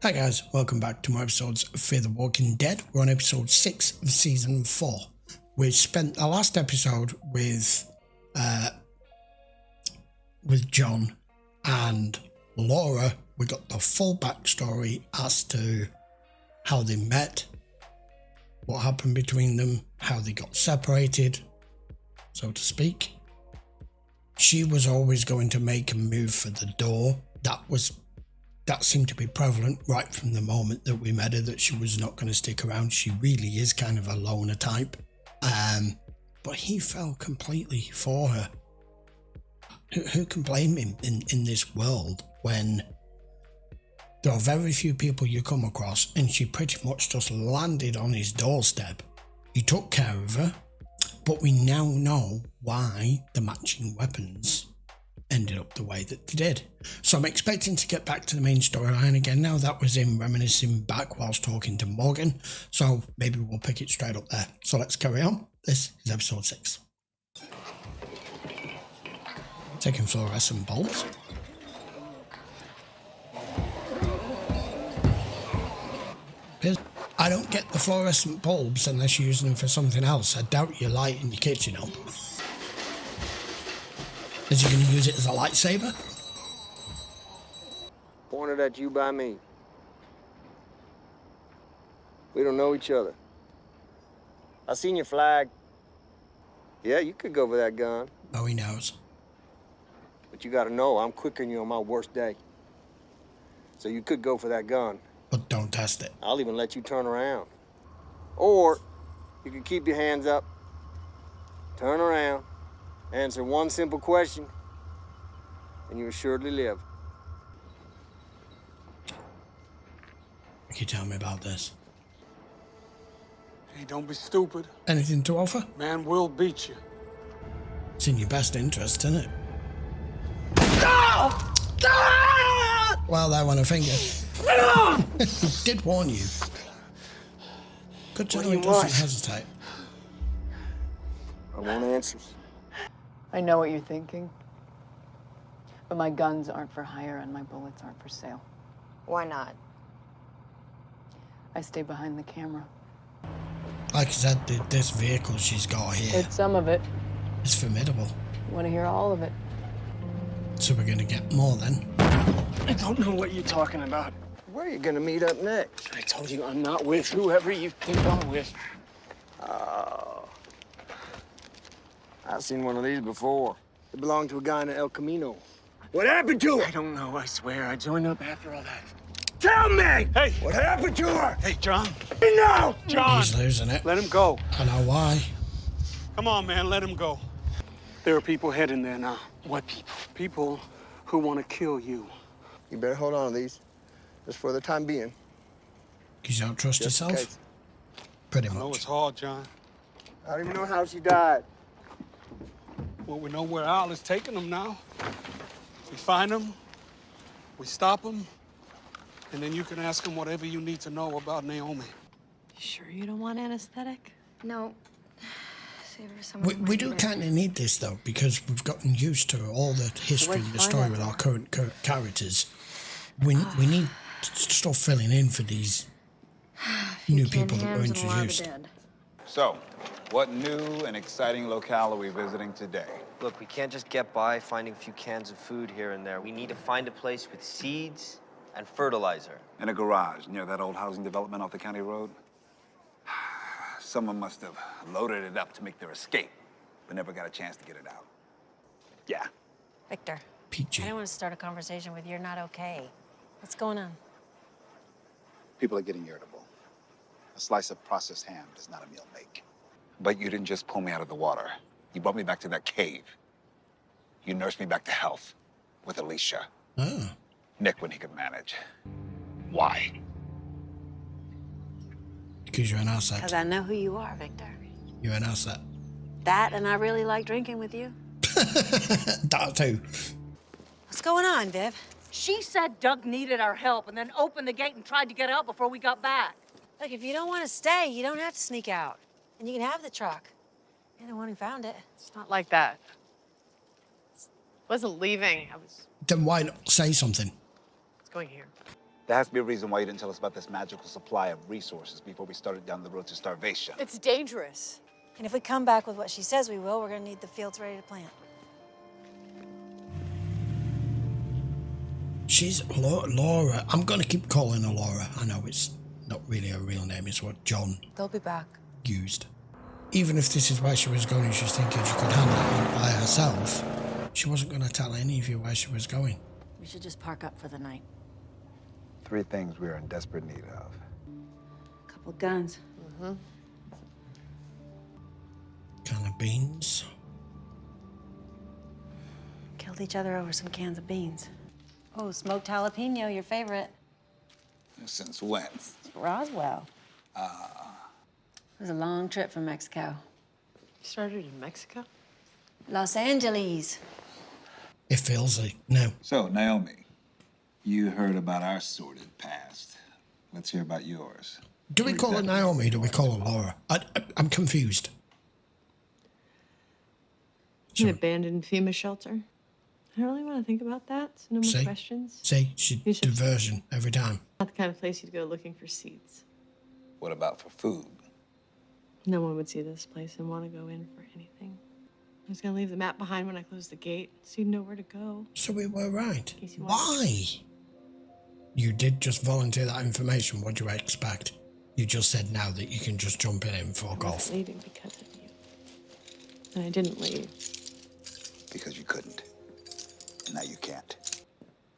Hi guys, welcome back to more episodes of Fear the Walking Dead. We're on episode 6 of season 4. We spent the last episode with John and Laura. We got the full backstory as to how they met, what happened between them, how they got separated, so to speak. She was always going to make a move for the door. That seemed to be prevalent right from the moment that we met her, that she was not going to stick around. She really is kind of a loner type. But he fell completely for her. Who can blame him in this world when there are very few people you come across, and she pretty much just landed on his doorstep. He took care of her, but we now know why the matching weapons ended up the way that they did. So I'm expecting to get back to the main storyline again now. That was him reminiscing back whilst talking to Morgan, so maybe we'll pick it straight up there. So let's carry on. This is episode 6. Taking fluorescent bulbs. I don't get the fluorescent bulbs unless you're using them for something else. I doubt you're lighting your kitchen up. Is he going to use it as a lightsaber? Pointed at you by me. We don't know each other. I seen your flag. Yeah, you could go for that gun. Oh, he knows. But you gotta know, I'm quicker than you on my worst day. So you could go for that gun. But don't test it. I'll even let you turn around. Or you can keep your hands up, turn around, answer one simple question, and you assuredly live. Can you tell me about this? Hey, don't be stupid. Anything to offer? Man will beat you. It's in your best interest, isn't it? Ah! Ah! Well, that one a finger. He did warn you. Good to know he doesn't hesitate. I want answers. I know what you're thinking. But my guns aren't for hire and my bullets aren't for sale. Why not? I stay behind the camera. Like I said, this vehicle she's got here It's some of it. is formidable. You want to hear all of it? So we're going to get more then. I don't know what you're talking about. Where are you gonna meet up next? I told you I'm not with whoever you think I'm with. Oh. I've seen one of these before. It belonged to a guy in El Camino. What happened to her? I don't know, I swear. I joined up after all that. Tell me! Hey! What happened to her? Hey, John. No! John! He's losing it. Let him go. I know why. Come on, man, let him go. There are people heading there now. What people? People who want to kill you. You better hold on to these, just for the time being. Because you don't trust Just in yourself? case. Pretty I know much. it's hard, John. I don't even know how she died. Well, we know where Al is taking them now. We find them, we stop them, and then you can ask them whatever you need to know about Naomi. Sure you don't want anesthetic? No. Save her for someone. We do kind of need this though, because we've gotten used to all the history and the story with our current characters. We need stuff filling in for these new people that were introduced. So, what new and exciting locale are we visiting today? Look, we can't just get by finding a few cans of food here and there. We need to find a place with seeds and fertilizer. In a garage near that old housing development off the county road? Someone must have loaded it up to make their escape, but never got a chance to get it out. Yeah. Victor, Peachy. I don't want to start a conversation with you're not okay. What's going on? People are getting irritable. A slice of processed ham does not a meal make. But you didn't just pull me out of the water. You brought me back to that cave. You nursed me back to health with Alicia. Oh. Nick when he could manage. Why? Because you're an asset. Because I know who you are, Victor. You're an asset. That and I really like drinking with you. That too. What's going on, Viv? She said Doug needed our help and then opened the gate and tried to get out before we got back. Look, if you don't want to stay, you don't have to sneak out. And you can have the truck. You're the one who found it. It's not like that. I wasn't leaving. I was Then why not say something? going here. There has to be a reason why you didn't tell us about this magical supply of resources before we started down the road to starvation. It's dangerous. And if we come back with what she says we will, we're gonna need the fields ready to plant. She's Laura. I'm gonna keep calling her Laura. I know it's not really her real name, it's what John They'll be back. used. Even if this is where she was going, she's thinking she could handle it by herself. She wasn't gonna tell any of you where she was going. We should just park up for the night. 3 things we are in desperate need of. A couple guns. Can of beans. Killed each other over some cans of beans. Oh, smoked jalapeno, your favorite. Since when? Roswell. It was a long trip from Mexico. You started in Mexico? Los Angeles. It feels like no. So, Naomi, you heard about our sordid past. Let's hear about yours. Do we call her Naomi? Do we call her Laura? I'm confused. An abandoned FEMA shelter. I don't really want to think about that, so no more questions. See, she diversion every time. Not the kind of place you'd go looking for seeds. What about for food? No one would see this place and want to go in for anything. I was gonna leave the map behind when I closed the gate, so you'd know where to go. So we were right. In case you Why? You did just volunteer that information. What do you expect? You just said now that you can just jump in and fuck I off. wasn't leaving because of you. And I didn't leave. Because you couldn't. And now you can't.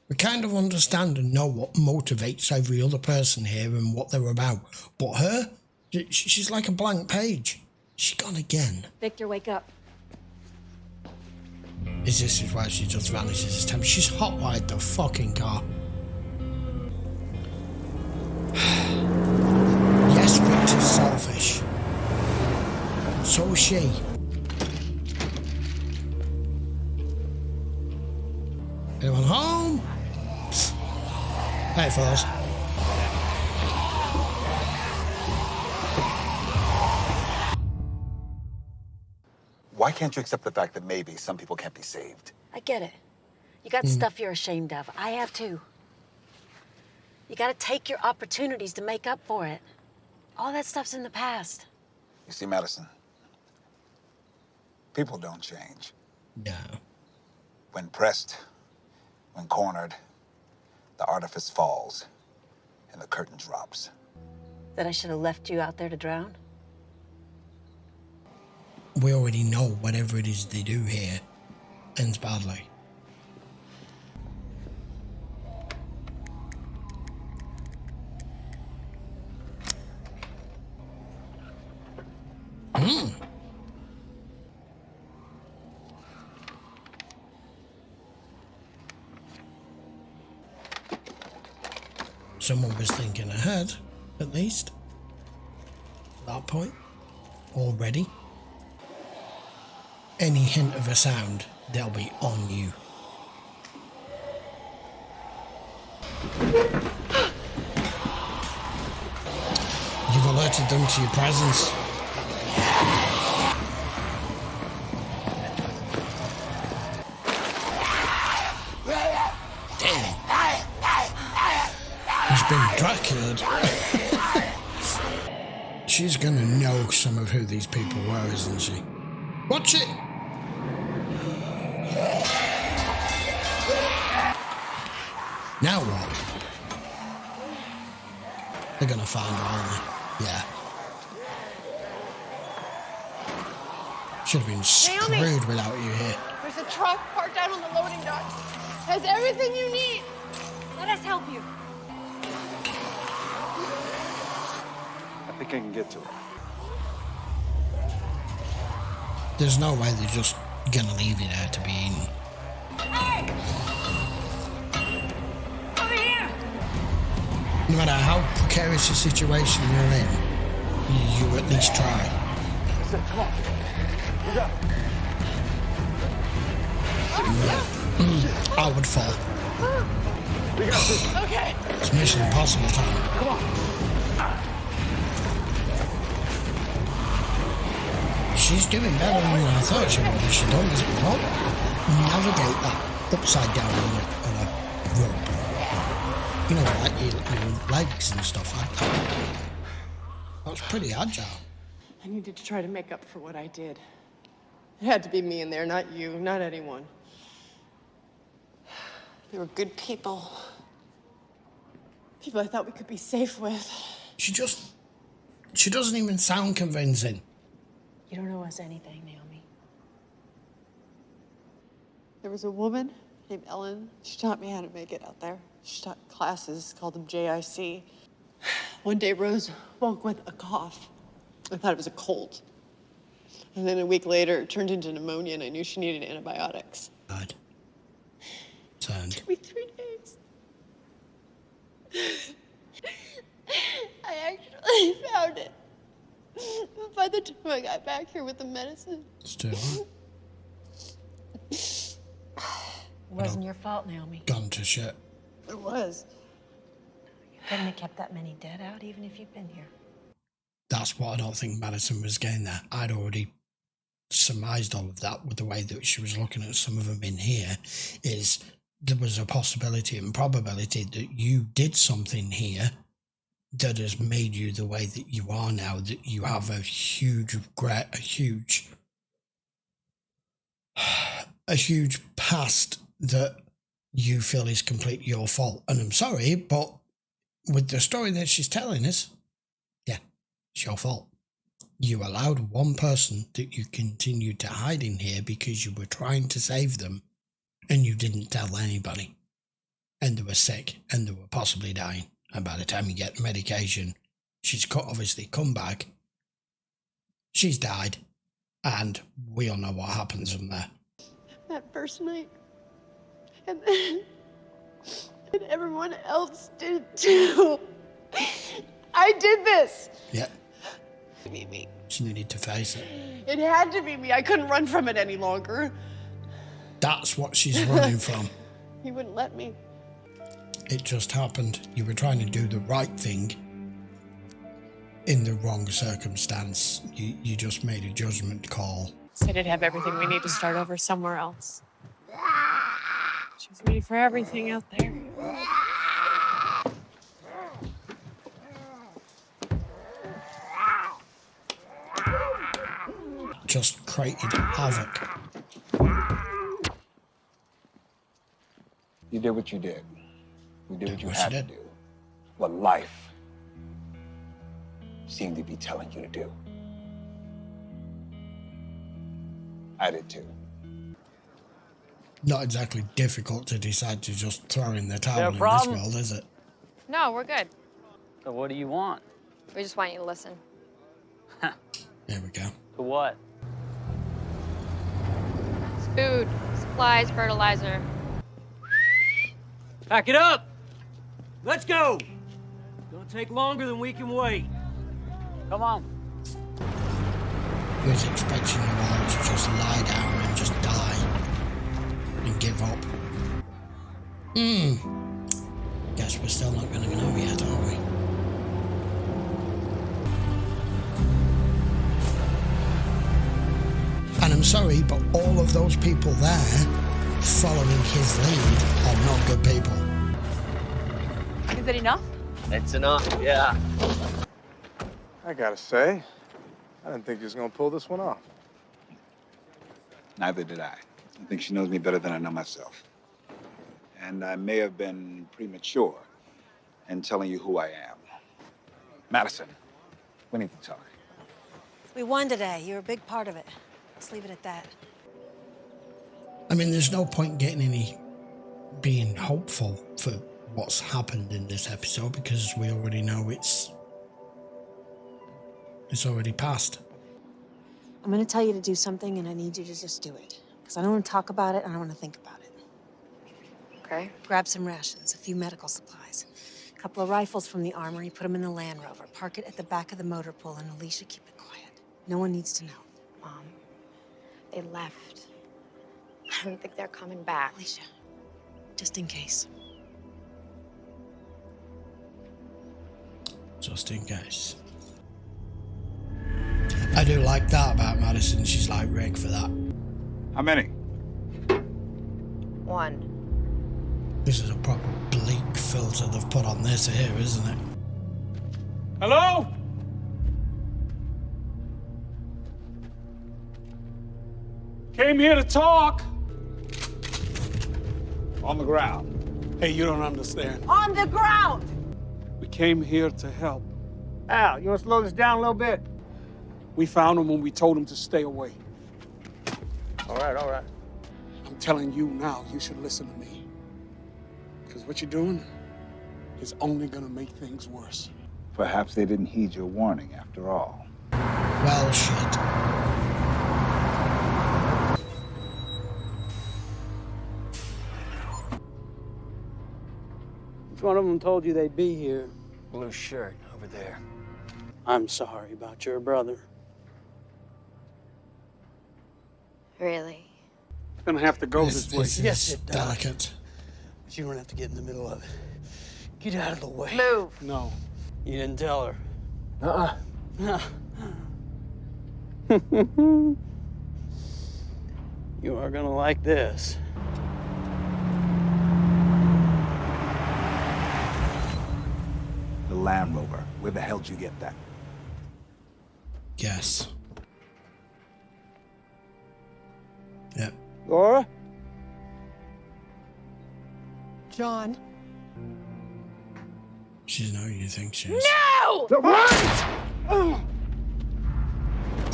We kind of understand and know what motivates every other person here and what they're about. But her, she's like a blank page. She's gone again. Victor, wake up. This is why she just vanishes this time. She's hotwired the fucking car. Yes, Victor's selfish. So is she. Anyone home? Hey, fellas. Why can't you accept the fact that maybe some people can't be saved? I get it. You got stuff you're ashamed of. I have too. You gotta take your opportunities to make up for it. All that stuff's in the past. You see, Madison, people don't change. No. When pressed, when cornered, the artifice falls and the curtain drops. That I should have left you out there to drown? We already know whatever it is they do here ends badly. Someone was thinking ahead, at least. At that point. Already. Any hint of a sound, they'll be on you. You've alerted them to your presence. Damn. He's been Dracula'd. She's gonna know some of who these people were, isn't she? Watch it! Now what? They're gonna find her, aren't they? Yeah. Should have been screwed without you here. There's a truck parked out on the loading dock. Has everything you need. Let us help you. I think I can get to it. There's no way they're just gonna leave you there to be eaten. Hey! Over here! No matter how precarious a situation you're in, you at least try. Come on. You got I would fall. We got this. Okay. It's Mission Impossible time. Come on. She's doing better than I thought she would. She done this before. Navigate that upside down on a rope. you know, like your legs and stuff like that. That was pretty agile. I needed to try to make up for what I did. It had to be me in there, not you, not anyone. They were good people. People I thought we could be safe with. She doesn't even sound convincing. You don't owe us anything, Naomi. There was a woman named Ellen. She taught me how to make it out there. She taught classes, called them JIC. One day, Rose woke with a cough. I thought it was a cold. And then a week later, it turned into pneumonia, and I knew she needed antibiotics. God. Turned. It took me 3 days. I actually found it. But by the time I got back here with the medicine... Still on. It wasn't your fault, Naomi. Gone to shit. It was. You couldn't have kept that many dead out, even if you'd been here. That's what I don't think Madison was getting there. I'd already surmised all of that with the way that she was looking at some of them in here, is there was a possibility and probability that you did something here that has made you the way that you are now, that you have a huge regret, a huge past that you feel is completely your fault. And I'm sorry, but with the story that she's telling us, yeah, it's your fault. You allowed one person that you continued to hide in here because you were trying to save them, and you didn't tell anybody. And they were sick, and they were possibly dying. And by the time you get the medication, she's obviously come back. She's died, and we all know what happens from there. That first night. And then everyone else did too. I did this. Yeah. Be me. She needed to face it. It had to be me. I couldn't run from it any longer. That's what she's running from. He wouldn't let me. It just happened. You were trying to do the right thing in the wrong circumstance. You just made a judgment call. Said I'd have everything we need to start over somewhere else. She was ready for everything out there. Just created havoc. You did what you did. You did what you what had you to did. do. What life seemed to be telling you to do. I did too. Not exactly difficult to decide to just throw in the towel in this problem? world, is it? No, we're good. So what do you want? We just want you to listen. There we go. To what? It's food, supplies, fertilizer. Pack it up! Let's go! Gonna take longer than we can wait. Come on. He was expecting you all to just lie down and just die and give up. Guess we're still not going to know yet, are we? And I'm sorry, but all of those people there following his lead are not good people. Is it enough? It's enough, yeah. I gotta say, I didn't think he was gonna pull this one off. Neither did I. I think she knows me better than I know myself. And I may have been premature in telling you who I am. Madison, we need to talk. We won today. You're a big part of it. Let's leave it at that. I mean, there's no point being hopeful for what's happened in this episode because we already know it's already passed. I'm going to tell you to do something, and I need you to just do it. Because I don't want to talk about it, and I don't want to think about it. Okay. Grab some rations, a few medical supplies, a couple of rifles from the armory, put them in the Land Rover, park it at the back of the motor pool, and Alicia, keep it quiet. No one needs to know. Mom, they left. I don't think they're coming back. Alicia, just in case. Just in case. I do like that about Madison. She's like Rick for that. How many? 1. This is a proper bleak filter they've put on this here, isn't it? Hello? Came here to talk. On the ground. Hey, you don't understand. On the ground! We came here to help. Al, you want to slow this down a little bit? We found him when we told him to stay away. All right, all right. I'm telling you now, you should listen to me. Because what you're doing is only gonna make things worse. Perhaps they didn't heed your warning after all. Well, shit. Which one of them told you they'd be here? Blue shirt over there. I'm sorry about your brother. Really? It's gonna have to go this way. Yes, it does. Delicate. But you don't have to get in the middle of it. Get out of the way. Move. No. You didn't tell her. Uh-uh. You are gonna like this. The Land Rover. Where the hell did you get that? Yes. Yep. Laura? John. She's not who you think she is. No! What?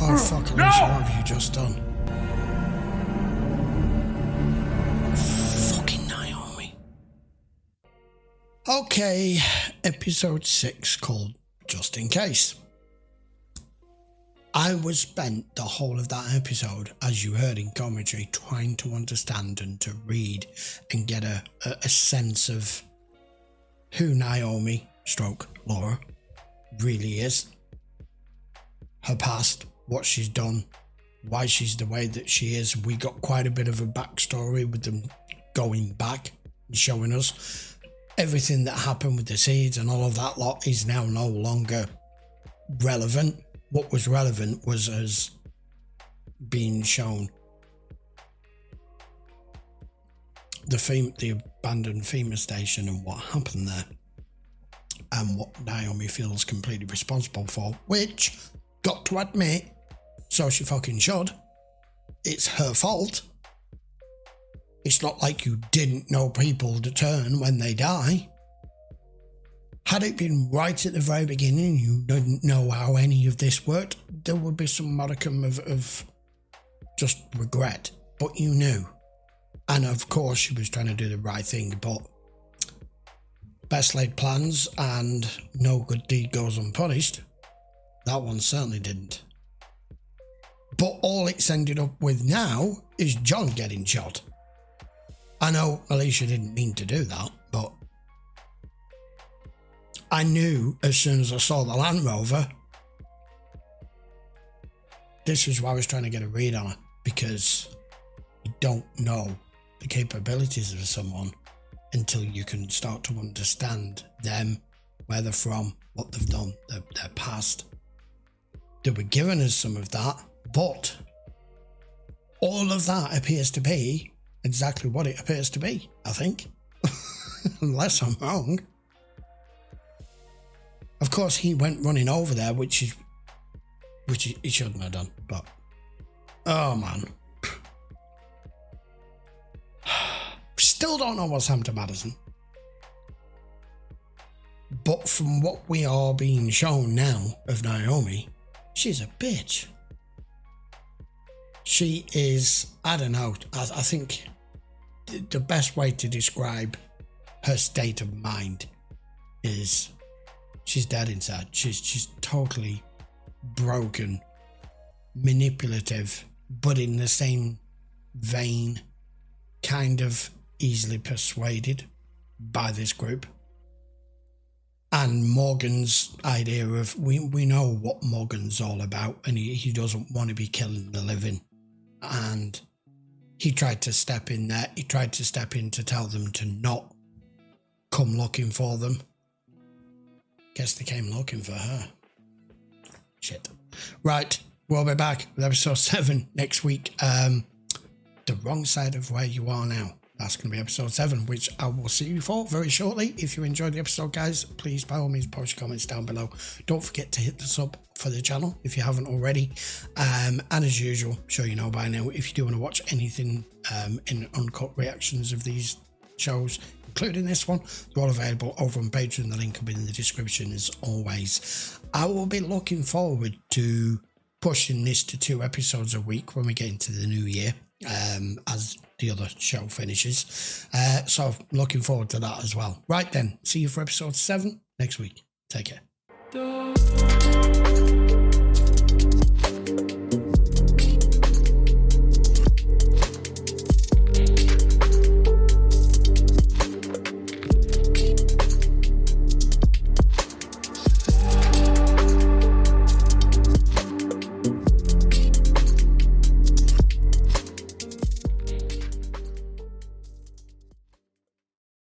Oh, fucking No! Alicia, what have you just done? Fucking Naomi. Okay, episode 6 called Just In Case. I was spent the whole of that episode, as you heard in commentary, trying to understand and to read and get a sense of who Naomi, stroke Laura, really is. Her past, what she's done, why she's the way that she is. We got quite a bit of a backstory with them going back and showing us everything that happened with the seeds and all of that lot is now no longer relevant. What was relevant was us being shown the abandoned FEMA station and what happened there and what Naomi feels completely responsible for, which, got to admit, so she fucking should, it's her fault. It's not like you didn't know people to turn when they die. Had it been right at the very beginning, you didn't know how any of this worked, there would be some modicum of just regret. But you knew. And of course, she was trying to do the right thing, but best laid plans and no good deed goes unpunished. That one certainly didn't. But all it's ended up with now is John getting shot. I know Alicia didn't mean to do that, but I knew as soon as I saw the Land Rover, this is why I was trying to get a read on it, because you don't know the capabilities of someone until you can start to understand them, where they're from, what they've done, their past. They were giving us some of that, but all of that appears to be exactly what it appears to be, I think. Unless I'm wrong. Of course, he went running over there, which he shouldn't have done, but oh man. Still don't know what's happened to Madison. But from what we are being shown now of Naomi, she's a bitch. She is, I don't know, I think the best way to describe her state of mind is she's dead inside. She's totally broken, manipulative, but in the same vein, kind of easily persuaded by this group. And Morgan's idea of, we know what Morgan's all about, and he doesn't want to be killing the living. And he tried to step in there. He tried to step in to tell them to not come looking for them. Guess they came looking for her. Shit. Right, we'll be back with episode 7 next week. The wrong side of where you are now. That's going to be episode 7, which I will see you for very shortly. If you enjoyed the episode, guys, please, by all means, post your comments down below. Don't forget to hit the sub for the channel if you haven't already. And as usual, I'm sure you know by now, if you do want to watch anything in uncut reactions of these shows, including this one, they're all available over on Patreon. The link will be in the description as always. I will be looking forward to pushing this to 2 episodes a week when we get into the new year, as the other show finishes. So looking forward to that as well. Right then, see you for episode 7 next week. Take care.